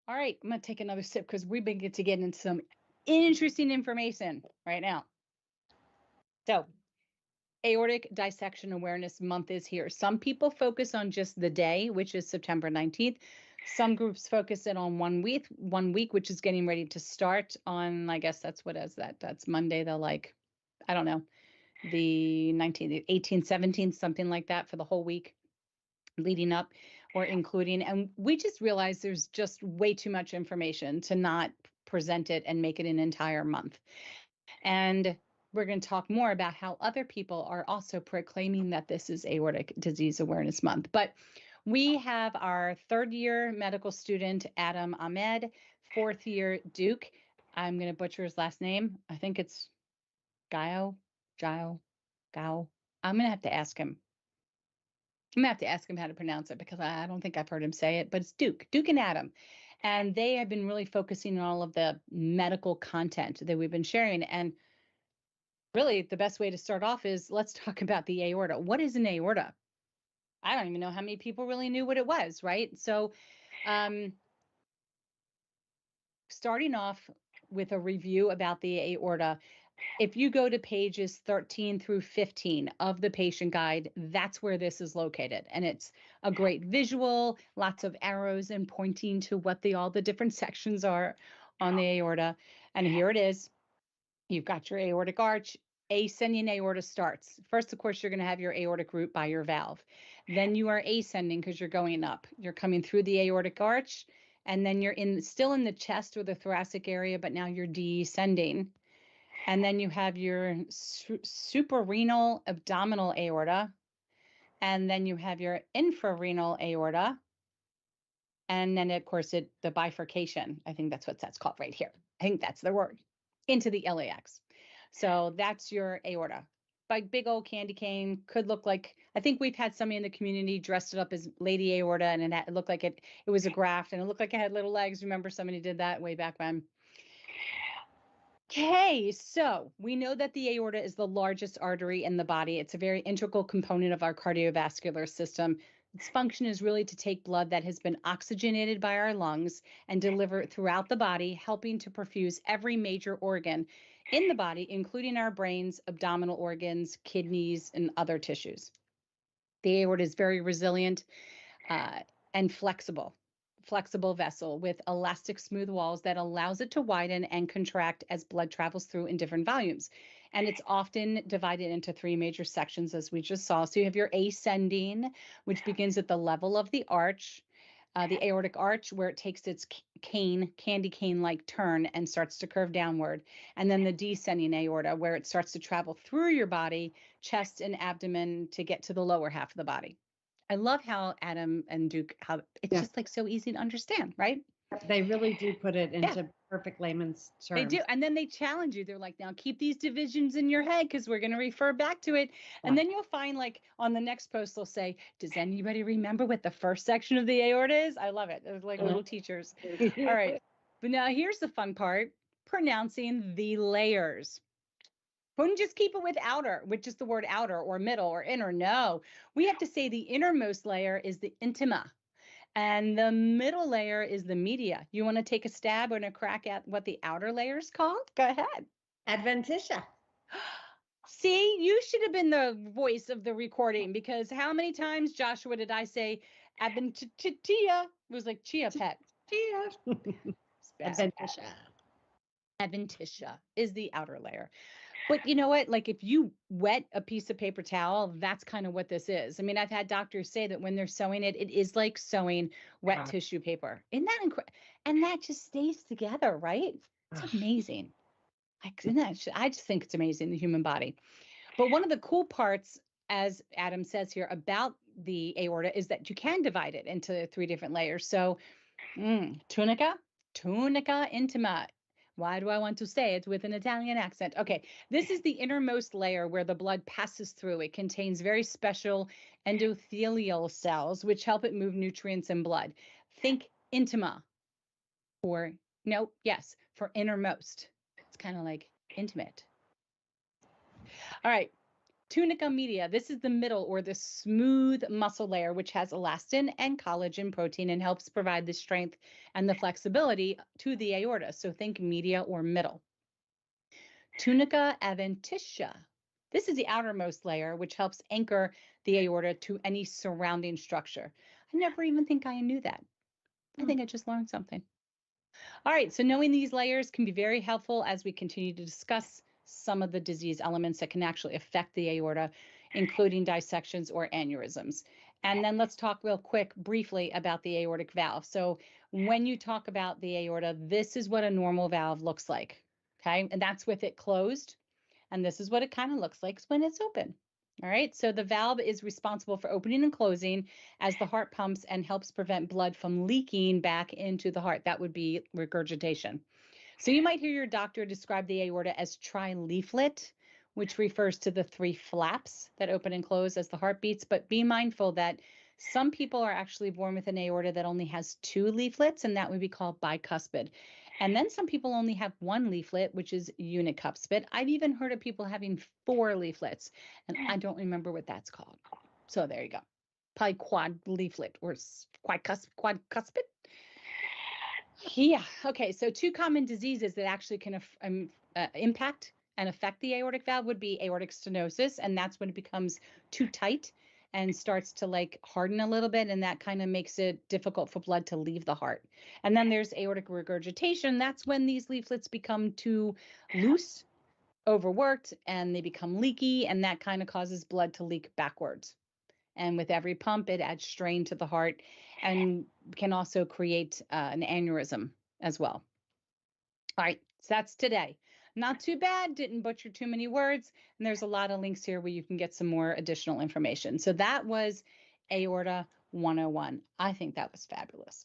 All right, I'm going to take another sip because we've been get to get into some interesting information right now. So, Aortic Dissection Awareness Month is here. Some people focus on just the day, which is September 19th. Some groups focus it on 1 week, which is getting ready to start on, I guess that's what is that? That's Monday, I don't know, the 19th, 18th, 17th, something like that for the whole week leading up or including. And we just realized there's just way too much information to not present it and make it an entire month. And we're going to talk more about how other people are also proclaiming that this is Aortic Disease Awareness Month. But we have our third year medical student, Adam Ahmed, fourth year Duke. I'm going to butcher his last name. I think it's Gao. I'm going to have to ask him. I'm going to have to ask him how to pronounce it because I don't think I've heard him say it, but it's Duke and Adam. And they have been really focusing on all of the medical content that we've been sharing. And really, the best way to start off is let's talk about the aorta. What is an aorta? I don't even know how many people really knew what it was, right? So, starting off with a review about the aorta, if you go to pages 13 through 15 of the patient guide, that's where this is located. And it's a great visual, lots of arrows and pointing to what all the different sections are on the aorta. And here it is. You've got your aortic arch. Ascending aorta starts. First, of course, you're going to have your aortic root by your valve. Then you are ascending because you're going up. You're coming through the aortic arch, and then you're still in the chest or the thoracic area, but now you're descending. And then you have your suprarenal abdominal aorta, and then you have your infrarenal aorta, and then of course the bifurcation. I think that's what that's called right here. I think that's the word into the LAX. So that's your aorta. Like big old candy cane, could look like, I think we've had somebody in the community dressed it up as Lady Aorta, and it looked like it was a graft, and it looked like it had little legs. Remember somebody did that way back when? Okay, so we know that the aorta is the largest artery in the body. It's a very integral component of our cardiovascular system. Its function is really to take blood that has been oxygenated by our lungs and deliver it throughout the body, helping to perfuse every major organ in the body, including our brains, abdominal organs, kidneys, and other tissues. The aorta is very resilient and flexible vessel with elastic smooth walls that allows it to widen and contract as blood travels through in different volumes. And it's often divided into three major sections, as we just saw. So you have your ascending, which begins at the level of the arch, the aortic arch, where it takes its candy cane-like turn and starts to curve downward. And then the descending aorta, where it starts to travel through your body, chest and abdomen to get to the lower half of the body. I love how Adam and Duke, how it's just like so easy to understand, right? They really do put it into perfect layman's terms. They do. And then they challenge you. They're like, now keep these divisions in your head because we're going to refer back to it. And then you'll find like on the next post, they'll say, does anybody remember what the first section of the aorta is? I love it. They're like little teachers. All right. But now here's the fun part, pronouncing the layers. Wouldn't just keep it with outer, with just the word outer or middle or inner. No, we have to say the innermost layer is the intima and the middle layer is the media. You want to take a stab and a crack at what the outer layer is called? Go ahead. Adventitia. See, you should have been the voice of the recording because how many times, Joshua, did I say Adventitia? It was like chia pet. Chia. Adventitia. Adventitia is the outer layer. But you know what? Like if you wet a piece of paper towel, that's kind of what this is. I mean, I've had doctors say that when they're sewing it, it is like sewing wet tissue paper. Isn't that incredible? And that just stays together, right? It's amazing. I just think it's amazing, the human body. But one of the cool parts, as Adam says here, about the aorta is that you can divide it into three different layers. So tunica intima. Why do I want to say it with an Italian accent? Okay, this is the innermost layer where the blood passes through. It contains very special endothelial cells, which help it move nutrients in blood. Think intima for innermost. It's kind of like intimate. All right, Tunica media. This is the middle or the smooth muscle layer, which has elastin and collagen protein and helps provide the strength and the flexibility to the aorta. So think media or middle. Tunica adventitia. This is the outermost layer, which helps anchor the aorta to any surrounding structure. I never even think I knew that. I think I just learned something. All right, so knowing these layers can be very helpful as we continue to discuss some of the disease elements that can actually affect the aorta, including dissections or aneurysms. And then let's talk real quick, briefly, about the aortic valve. So when you talk about the aorta, this is what a normal valve looks like, okay? And that's with it closed. And this is what it kind of looks like when it's open. All right, so the valve is responsible for opening and closing as the heart pumps and helps prevent blood from leaking back into the heart. That would be regurgitation. So you might hear your doctor describe the aorta as trileaflet, which refers to the 3 flaps that open and close as the heart beats. But be mindful that some people are actually born with an aorta that only has 2 leaflets, and that would be called bicuspid. And then some people only have 1 leaflet, which is unicuspid. I've even heard of people having 4 leaflets, and I don't remember what that's called. So there you go. Probably quad leaflet or quadcuspid. Yeah. Okay. So 2 common diseases that actually can impact and affect the aortic valve would be aortic stenosis, and that's when it becomes too tight and starts to like harden a little bit, and that kind of makes it difficult for blood to leave the heart. And then there's aortic regurgitation. That's when these leaflets become too loose, overworked, and they become leaky, and that kind of causes blood to leak backwards. And with every pump, it adds strain to the heart and can also create an aneurysm as well. All right, so that's today. Not too bad, didn't butcher too many words. And there's a lot of links here where you can get some more additional information. So that was Aorta 101. I think that was fabulous.